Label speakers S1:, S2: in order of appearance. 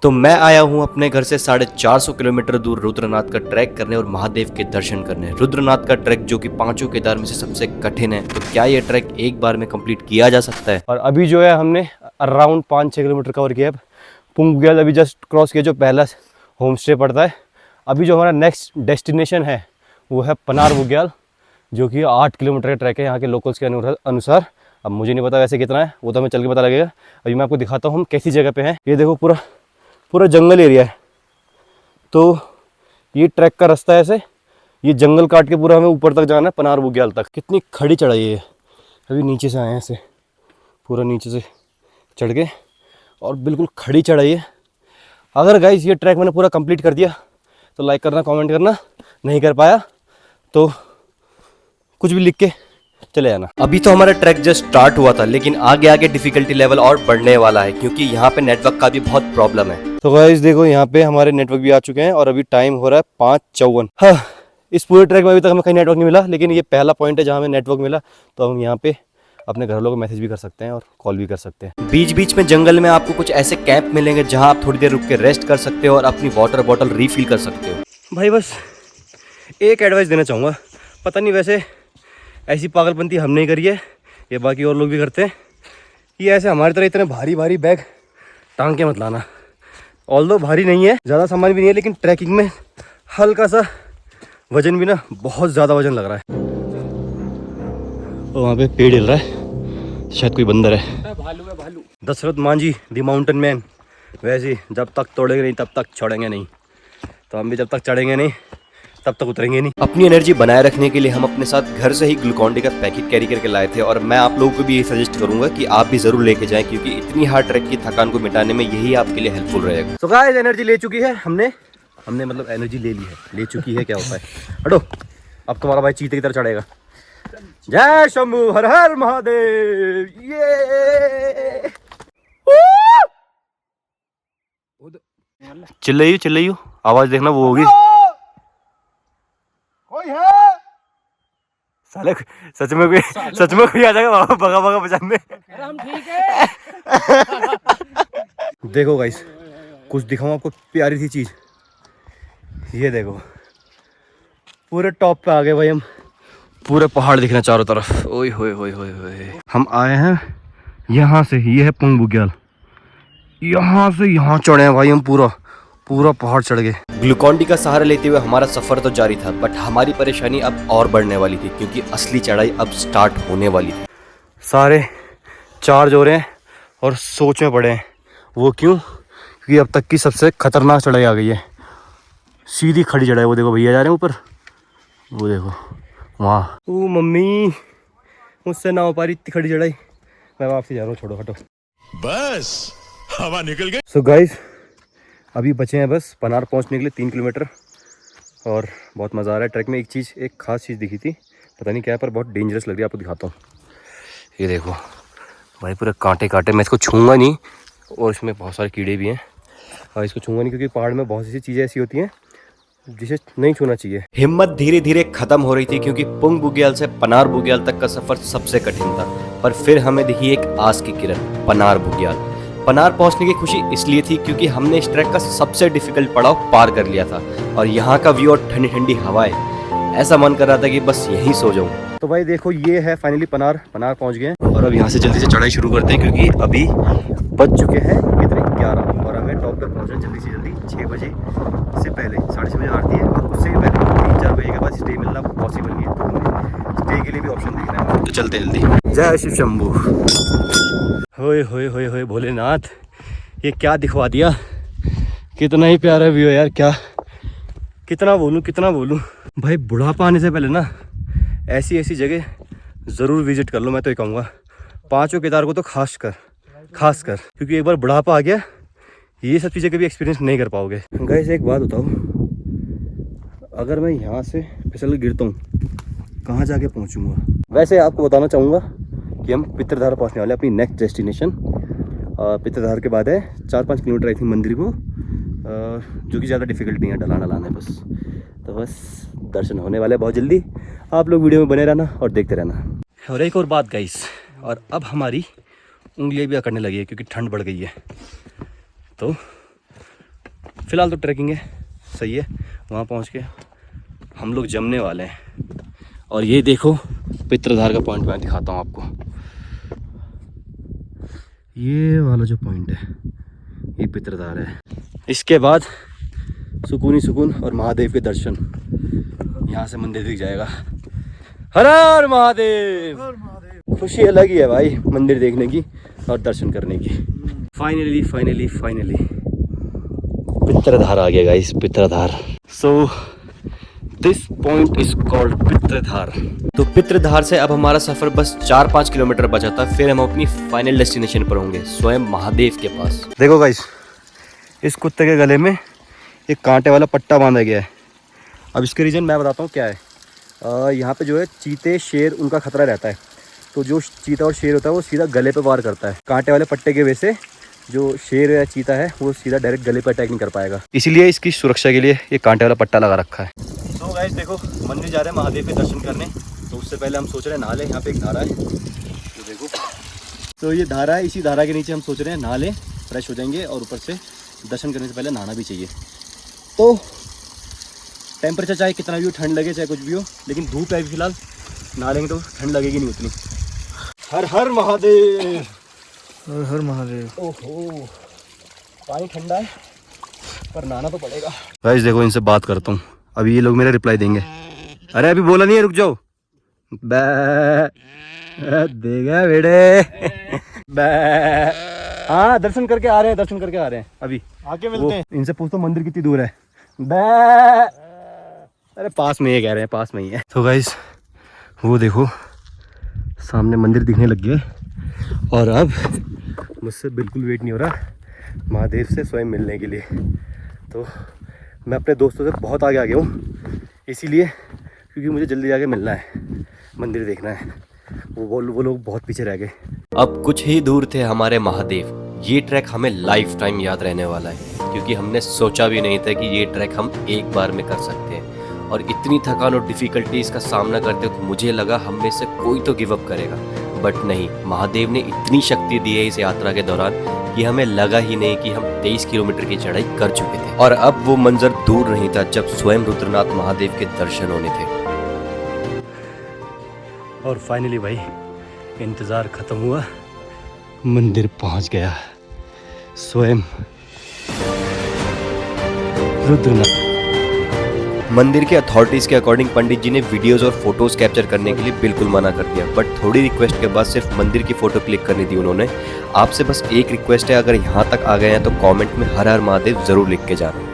S1: तो मैं आया हूँ अपने घर से 450 किलोमीटर दूर रुद्रनाथ का ट्रैक करने और महादेव के दर्शन करने। रुद्रनाथ का ट्रैक जो कि पांचों केदार में से सबसे कठिन है, तो क्या ये ट्रैक एक बार में कंप्लीट किया जा सकता है?
S2: और अभी जो है हमने अराउंड 5-6 किलोमीटर कवर किया है। पुंग बुग्याल अभी जस्ट क्रॉस किया, जो पहला होम स्टे पड़ता है। अभी जो हमारा नेक्स्ट डेस्टिनेशन है वो है पनार बुग्याल, जो कि 8 किलोमीटर का ट्रैक है यहाँ के लोकल्स के अनुसार। अब मुझे नहीं पता वैसे कितना है, वो तो हमें चल के पता लगेगा। अभी मैं आपको दिखाता हूँ हम कैसी जगह पे हैं। ये देखो पूरा जंगल एरिया है। तो ये ट्रैक का रास्ता है, ऐसे ये जंगल काट के पूरा हमें ऊपर तक जाना है, पनार बुग्याल तक। कितनी खड़ी चढ़ाई है। अभी नीचे से आए हैं, ऐसे पूरा नीचे से चढ़ के, और बिल्कुल खड़ी चढ़ाई है। अगर गाइस ये ट्रैक मैंने पूरा कंप्लीट कर दिया तो लाइक करना, कमेंट करना। नहीं कर पाया तो कुछ भी लिख के चले जाना।
S1: अभी तो हमारा ट्रैक जस्ट स्टार्ट हुआ था, लेकिन आगे आगे डिफिकल्टी लेवल और बढ़ने वाला है, क्योंकि यहाँ पे नेटवर्क का भी बहुत प्रॉब्लम है।
S2: तो गाइस देखो यहाँ पे हमारे नेटवर्क भी आ चुके हैं और अभी टाइम हो रहा है 5:54। हाँ, इस पूरे ट्रैक में अभी तक हमें कहीं नेटवर्क नहीं मिला, लेकिन ये पहला पॉइंट है जहाँ हमें नेटवर्क मिला। तो हम यहाँ पे अपने घर वालों को मैसेज भी कर सकते हैं और कॉल भी कर सकते हैं।
S1: बीच बीच में जंगल में आपको कुछ ऐसे कैंप मिलेंगे जहाँ आप थोड़ी देर रुक के रेस्ट कर सकते हो और अपनी वाटर बॉटल रिफिल कर सकते हो।
S2: भाई बस एक एडवाइस देना चाहूँगा, पता नहीं वैसे ऐसी पागलपंती हमने ही करी है, ये बाकी और लोग भी करते हैं। ये ऐसे हमारी तरह इतने भारी भारी बैग टांग के मत लाना। ऑल्दो भारी नहीं है, ज़्यादा सामान भी नहीं है, लेकिन ट्रैकिंग में हल्का सा वजन भी ना, बहुत ज़्यादा वजन लग रहा है। तो वहाँ पे पेड़ हिल रहा है, शायद कोई बंदर है। भालू है, भालू। Dashrath Manjhi the mountain man. वैसे जब तक तोड़ेंगे नहीं तब तक छोड़ेंगे नहीं, तो हम भी जब तक चढ़ेंगे नहीं तब तक उतरेंगे नहीं।
S1: अपनी एनर्जी बनाए रखने के लिए हम अपने साथ घर से ही ग्लूकॉन-डी का पैकेट कैरी करके लाए थे, और मैं आप लोगों को भी ये सजेस्ट करूंगा कि आप भी जरूर लेके जाएं, क्योंकि इतनी हार्ड ट्रैक की थकान को मिटाने में यही आपके लिए हेल्पफुल रहेगा।
S2: तो गाइस एनर्जी ले चुकी है हमने मतलब एनर्जी ले ली है, ले चुकी है क्या होता है। हटो, अब तुम्हारा भाई चीते की तरह चढ़ेगा। जय शंभू, हर हर महादेव। ये चिल्लाइयो, आवाज देखना वो होगी। कोई है? साले सच में कोई आ जाएगा वहां भगा भगा बजाने। अरे हम ठीक है। देखो गाइस, कुछ दिखाऊं आपको प्यारी सी चीज। ये देखो, पूरे टॉप पे आ गए भाई हम। पूरे पहाड़ दिख रहे हैं चारों तरफ। ओए होए होए होए होए। हम आए हैं यहाँ से, ये है पुंग बुग्याल। यहाँ से यहाँ चढ़े हैं भाई हम, पूरा पहाड़ चढ़ गए।
S1: ग्लूकॉन-डी का सहारा लेते हुए हमारा सफर तो जारी था, बट हमारी परेशानी अब और बढ़ने वाली थी, क्योंकि असली चढ़ाई अब स्टार्ट होने वाली थी।
S2: सारे चार्ज हो रहे हैं और सोच में पड़े हैं। वो क्यों? क्योंकि अब तक की सबसे खतरनाक चढ़ाई आ गई है। सीधी खड़ी चढ़ाई। वो देखो भैया जा रहे हैं ऊपर, वो देखो वहाँ। ओ मम्मी, मुझसे ना हो पा रही इतनी खड़ी चढ़ाई। मैं आपसे जा रहा हूँ, छोड़ो हटो।
S3: बस हवा निकल गई।
S2: सो गाइस, अभी बचे हैं बस पनार पहुंचने के लिए 3 किलोमीटर, और बहुत मज़ा आ रहा है ट्रैक में। एक खास चीज़ दिखी थी, पता नहीं क्या है, पर बहुत डेंजरस लग रही है। आपको दिखाता हूँ, ये देखो भाई, पूरे कांटे। मैं इसको छूँगा नहीं, और इसमें बहुत सारे कीड़े भी हैं। और इसको छूँगा नहीं, क्योंकि पहाड़ में बहुत सी चीज़ें ऐसी होती हैं जिसे नहीं छूना चाहिए।
S1: हिम्मत धीरे धीरे खत्म हो रही थी, क्योंकि पुंग बुग्याल से पनार बुग्याल तक का सफर सबसे कठिन था। पर फिर हमें दिखी एक आस की किरण, पनार बुग्याल। पनार पहुंचने की खुशी इसलिए थी क्योंकि हमने इस ट्रैक का सबसे डिफिकल्ट पड़ाव पार कर लिया था, और यहाँ का व्यू और ठंडी ठंडी हवाएं, ऐसा मन कर रहा था कि बस यहीं सो जाऊं।
S2: तो भाई देखो, ये है फाइनली पनार पहुंच गए हैं, और अब यहाँ से जल्दी से चढ़ाई शुरू करते हैं, क्योंकि अभी बज चुके हैं कितने 11, और हमें टॉप पे पहुँचना जल्दी से जल्दी 6 बजे से पहले। 6:30 बजे आरती है, और उससे भी पहले 3-4 बजे के बाद स्टे मिलना पॉसिबल नहीं है, तो हमें स्टे के लिए भी ऑप्शन देखना है। तो चलते जल्दी। जय शिव शंभू। होए होए होए होए भोलेनाथ, ये क्या दिखवा दिया। कितना ही प्यारा व्यू है यार, क्या कितना बोलूं भाई। बुढ़ापा आने से पहले ना ऐसी जगह ज़रूर विजिट कर लो, मैं तो ये कहूँगा। 5 केदार को तो खास कर, क्योंकि एक बार बुढ़ापा आ गया, ये सब चीज़ें कभी एक्सपीरियंस नहीं कर पाओगे। गाइस एक बात बताओ, अगर मैं यहाँ से फिसल के गिरता हूँ, कहाँ जाके पहुँचूँगा? वैसे आपको बताना चाहूँगा कि हम पितरधार पहुँचने वाले हैं, अपनी नेक्स्ट डेस्टिनेशन। पितरधार के बाद है 4-5 किलोमीटर आई थिंक मंदिर को, जो कि ज़्यादा डिफिकल्ट नहीं है, ढलान है बस। तो बस दर्शन होने वाले बहुत जल्दी। आप लोग वीडियो में बने रहना और देखते रहना। और एक और बात गाइस, और अब हमारी उंगलियां भी अकड़ने लगी है, क्योंकि ठंड बढ़ गई है। तो फ़िलहाल तो ट्रैकिंग है, सही है। वहाँ पहुँच के हम लोग जमने वाले हैं। और ये देखो पित्रधार का पॉइंट मैं दिखाता हूँ आपको। ये वाला जो पॉइंट है ये पित्रधार है। इसके बाद सुकून ही सुकून और महादेव के दर्शन। यहाँ से मंदिर दिख जाएगा। हर हर महादेव। खुशी अलग ही है भाई मंदिर देखने की और दर्शन करने की। फाइनली पित्रधार आ गया guys, Pitradhar. So this point is called Pitradhar.
S1: तो पित्रधार से अब हमारा सफर बस 4-5 किलोमीटर बचा था, फिर हम अपनी फाइनल डेस्टिनेशन पर होंगे, स्वयं महादेव के पास।
S2: देखो गाइस, इस कुत्ते के गले में एक कांटे वाला पट्टा बांधा गया है। अब इसके रीज़न मैं बताता हूँ क्या है। यहाँ पे जो है चीते शेर उनका खतरा रहता है, तो जो चीता और शेर होता है वो सीधा गले पे वार करता है। कांटे वाले पट्टे की वजह से जो शेर या चीता है वो सीधा डायरेक्ट गले पे अटैक नहीं कर पाएगा, इसीलिए इसकी सुरक्षा के लिए ये कांटे वाला पट्टा लगा रखा है। तो गाइस देखो, मंदिर जा रहे हैं महादेव के दर्शन करने, तो उससे पहले हम सोच रहे हैं नहा लें। यहाँ पे एक धारा है, तो देखो, तो ये धारा है, इसी धारा के नीचे हम सोच रहे हैं नहा लें, फ्रेश हो जाएंगे और ऊपर से दर्शन करने से पहले नहाना भी चाहिए। तो टेम्परेचर चाहे कितना भी हो, ठंड लगे चाहे कुछ भी हो, लेकिन धूप है फिलहाल, नहा लेंगे तो ठंड लगेगी नहीं उतनी। हर हर महादेव,
S4: हर हर महादेव।
S2: ओहो, पानी ठंडा है पर नहाना तो पड़ेगा। गाइस देखो, इनसे बात करता हूँ, अभी ये लोग मेरा रिप्लाई देंगे। अरे अभी बोला नहीं है, रुक जाओ। देगा बेड़े। हाँ, दर्शन करके आ रहे हैं अभी।
S4: आगे मिलते हैं।
S2: इनसे पूछो मंदिर कितनी दूर है। अरे पास में, ये कह रहे हैं पास में ही है। तो गाइस वो देखो सामने मंदिर दिखने लग गया है और अब मुझसे बिल्कुल वेट नहीं हो रहा महादेव से स्वयं मिलने के लिए। तो मैं अपने दोस्तों से बहुत आगे आ गया हूँ, इसीलिए क्योंकि मुझे जल्दी जाके मिलना है, मंदिर देखना है। वो लोग बहुत पीछे रह गए।
S1: अब कुछ ही दूर थे हमारे महादेव। ये ट्रैक हमें लाइफ टाइम याद रहने वाला है, क्योंकि हमने सोचा भी नहीं था कि ये ट्रैक हम एक बार में कर सकते हैं। और इतनी थकान और डिफ़िकल्टीज़ का सामना करते हुए मुझे लगा हम में से कोई तो गिव अप करेगा, बट नहीं, महादेव ने इतनी शक्ति दी है इस यात्रा के दौरान कि हमें लगा ही नहीं कि हम 23 किलोमीटर की चढ़ाई कर चुके थे। और अब वो मंजर दूर नहीं था जब स्वयं रुद्रनाथ महादेव के दर्शन होने थे।
S2: और फाइनली भाई इंतज़ार ख़त्म हुआ, मंदिर पहुंच गया, स्वयं रुद्रनाथ।
S1: मंदिर के अथॉरिटीज़ के अकॉर्डिंग पंडित जी ने वीडियोस और फोटोज़ कैप्चर करने के लिए बिल्कुल मना कर दिया, बट थोड़ी रिक्वेस्ट के बाद सिर्फ मंदिर की फ़ोटो क्लिक करनी थी उन्होंने। आपसे बस एक रिक्वेस्ट है, अगर यहाँ तक आ गए हैं तो कमेंट में हर हर महादेव ज़रूर लिख के जाना।